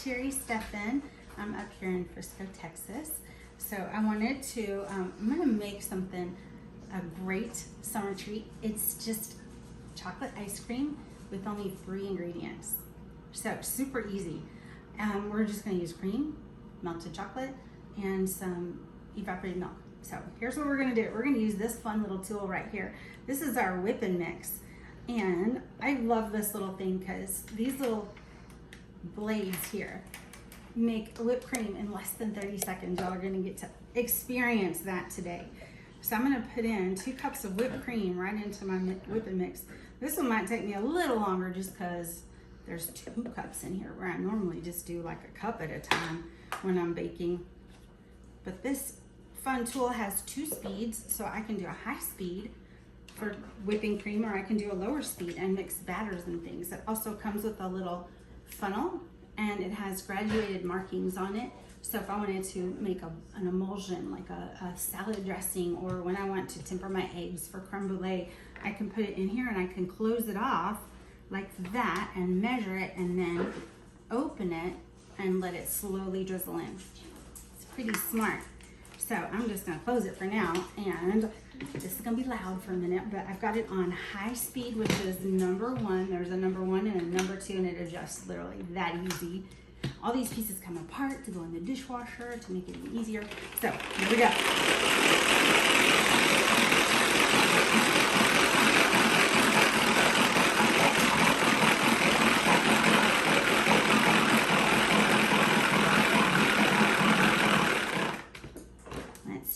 Sherry Steffen. I'm up here in Frisco, Texas. So I wanted to, I'm gonna make something, a great summer treat. It's just chocolate ice cream with only 3 ingredients. So super easy. We're just gonna use cream, melted chocolate, and some evaporated milk. So here's what we're gonna do. We're gonna use this fun little tool right here. This is our whip and mix. And I love this little thing because these little blades here make whipped cream in less than 30 seconds. Y'all are gonna get to experience that today. So I'm gonna put in 2 cups of whipped cream right into my whip and mix. This one might take me a little longer just because there's 2 cups in here where I normally just do like a cup at a time when I'm baking. But this fun tool has 2 speeds, so I can do a high speed for whipping cream, or I can do a lower speed and mix batters and things. It also comes with a little funnel, and it has graduated markings on it. So if I wanted to make an emulsion, like a salad dressing, or when I want to temper my eggs for creme brulee, I can put it in here and I can close it off like that and measure it and then open it and let it slowly drizzle in. It's pretty smart. So I'm just gonna close it for now, and this is gonna be loud for a minute, but I've got it on high speed, which is number 1. There's a number 1 and a number 2, and it adjusts literally that easy. All these pieces come apart to go in the dishwasher to make it even easier. So here we go.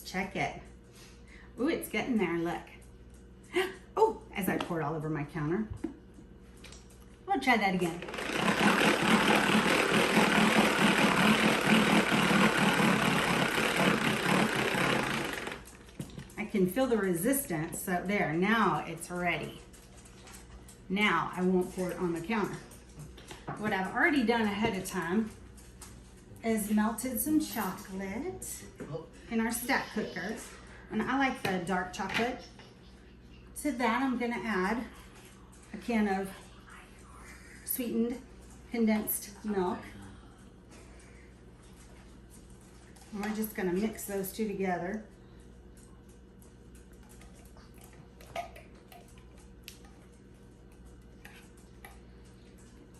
Check it. Ooh, it's getting there, look. Oh, as I pour it all over my counter. I'll try that again. I can feel the resistance, so there, now it's ready. Now I won't pour it on the counter. What I've already done ahead of time is melted some chocolate in our stack cooker, and I like the dark chocolate. To that I'm gonna add a can of sweetened condensed milk, and we're just gonna mix those 2 together.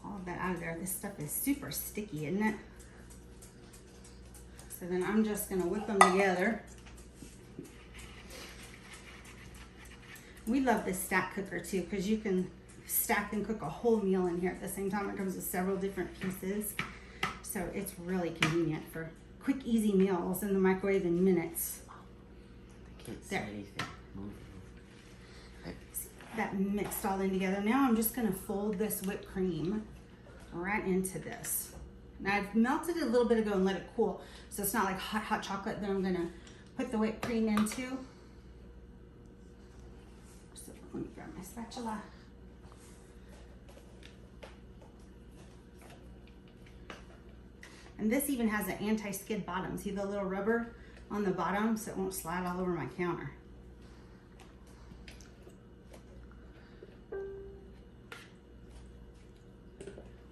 All of that out of there. This stuff is super sticky, isn't it? So then I'm just gonna whip them together. We love this stack cooker too, because you can stack and cook a whole meal in here at the same time. It comes with several different pieces. So it's really convenient for quick, easy meals in the microwave in minutes. I can't see there. anything. That mixed all in together. Now I'm just gonna fold this whipped cream right into this. Now I've melted it a little bit ago and let it cool, so it's not like hot chocolate that I'm gonna put the whipped cream into. So let me grab my spatula. And this even has an anti-skid bottom. See the little rubber on the bottom, so it won't slide all over my counter.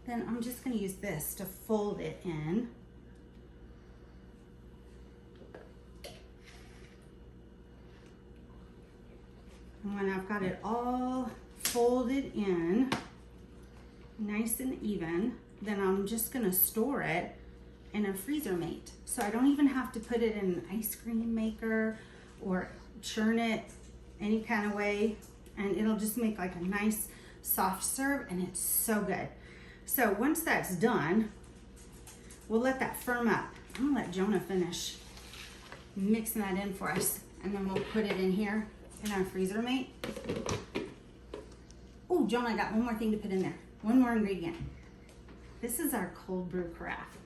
Then I'm just going to use this to fold it in. And when I've got it all folded in, nice and even, then I'm just going to store it in a freezer mate. So I don't even have to put it in an ice cream maker or churn it any kind of way. And it'll just make like a nice soft serve, and it's so good. So once that's done, we'll let that firm up. I'm gonna let Jonah finish mixing that in for us, and then we'll put it in here in our freezer mate. Oh, Jonah, I got one more thing to put in there. One more ingredient. This is our cold brew carafe.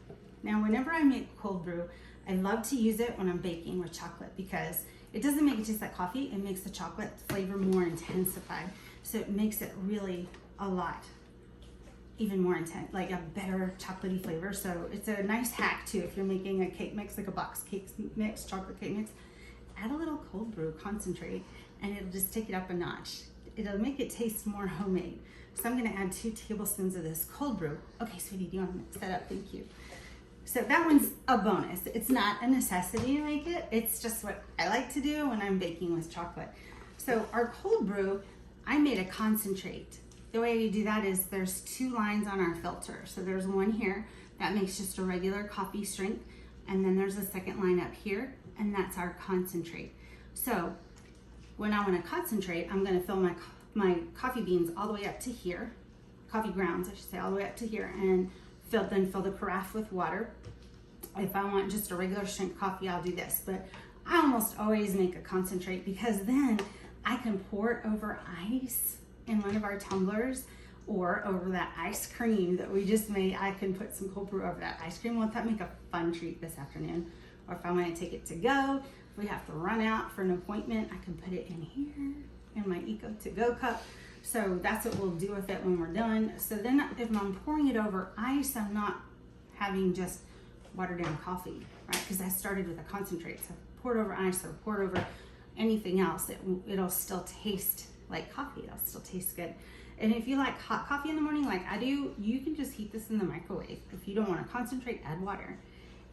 Now, whenever I make cold brew, I love to use it when I'm baking with chocolate because it doesn't make it taste like coffee. It makes the chocolate flavor more intensified. So it makes it really a lot even more intense, like a better chocolatey flavor. So it's a nice hack too if you're making a cake mix, like a box cake mix, chocolate cake mix. Add a little cold brew concentrate and it'll just take it up a notch. It'll make it taste more homemade. So I'm gonna add 2 tablespoons of this cold brew. Okay, sweetie, do you wanna mix that up? Thank you. So that one's a bonus. It's not a necessity to make it. It's just what I like to do when I'm baking with chocolate. So our cold brew, I made a concentrate. The way you do that is there's 2 lines on our filter. So there's one here that makes just a regular coffee strength, and then there's a second line up here, and that's our concentrate. So when I want to concentrate, I'm going to fill my coffee beans all the way up to here, coffee grounds, I should say, all the way up to here, and then fill the carafe with water. If I want just a regular strength coffee, I'll do this, but I almost always make a concentrate because then I can pour it over ice in one of our tumblers or over that ice cream that we just made. I can put some cold brew over that ice cream. Won't that make a fun treat this afternoon? Or if I want to take it to go, if we have to run out for an appointment, I can put it in here in my Eco to go cup. So that's what we'll do with it when we're done. So then if I'm pouring it over ice, I'm not having just watered down coffee, right? Because I started with a concentrate. So pour it over ice or pour it over anything else, it'll still taste like coffee. It'll still taste good. And if you like hot coffee in the morning, like I do, you can just heat this in the microwave. If you don't want to concentrate, add water.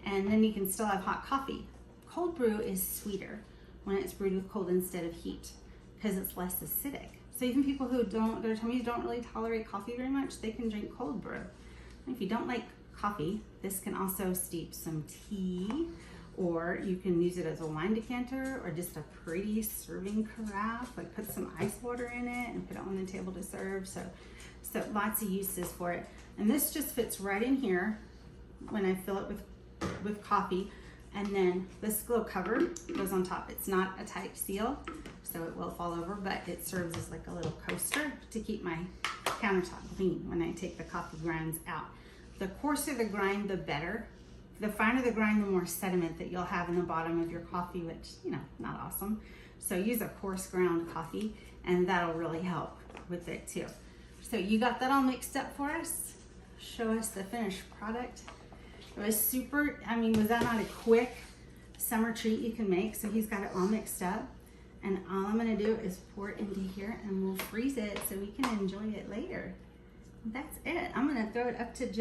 And then you can still have hot coffee. Cold brew is sweeter when it's brewed with cold instead of heat because it's less acidic. So even people who their tummies don't really tolerate coffee very much, they can drink cold brew. And if you don't like coffee, this can also steep some tea, or you can use it as a wine decanter or just a pretty serving carafe, like put some ice water in it and put it on the table to serve. So lots of uses for it. And this just fits right in here when I fill it with coffee. And then this little cover goes on top. It's not a tight seal, so it will fall over, but it serves as like a little coaster to keep my countertop clean when I take the coffee grinds out. The coarser the grind, the better. The finer the grind, the more sediment that you'll have in the bottom of your coffee, which, not awesome. So use a coarse ground coffee, and that'll really help with it too. So you got that all mixed up for us? Show us the finished product. It was super, was that not a quick summer treat you can make? So he's got it all mixed up. And all I'm gonna do is pour it into here and we'll freeze it so we can enjoy it later. That's it. I'm gonna throw it up to Joe.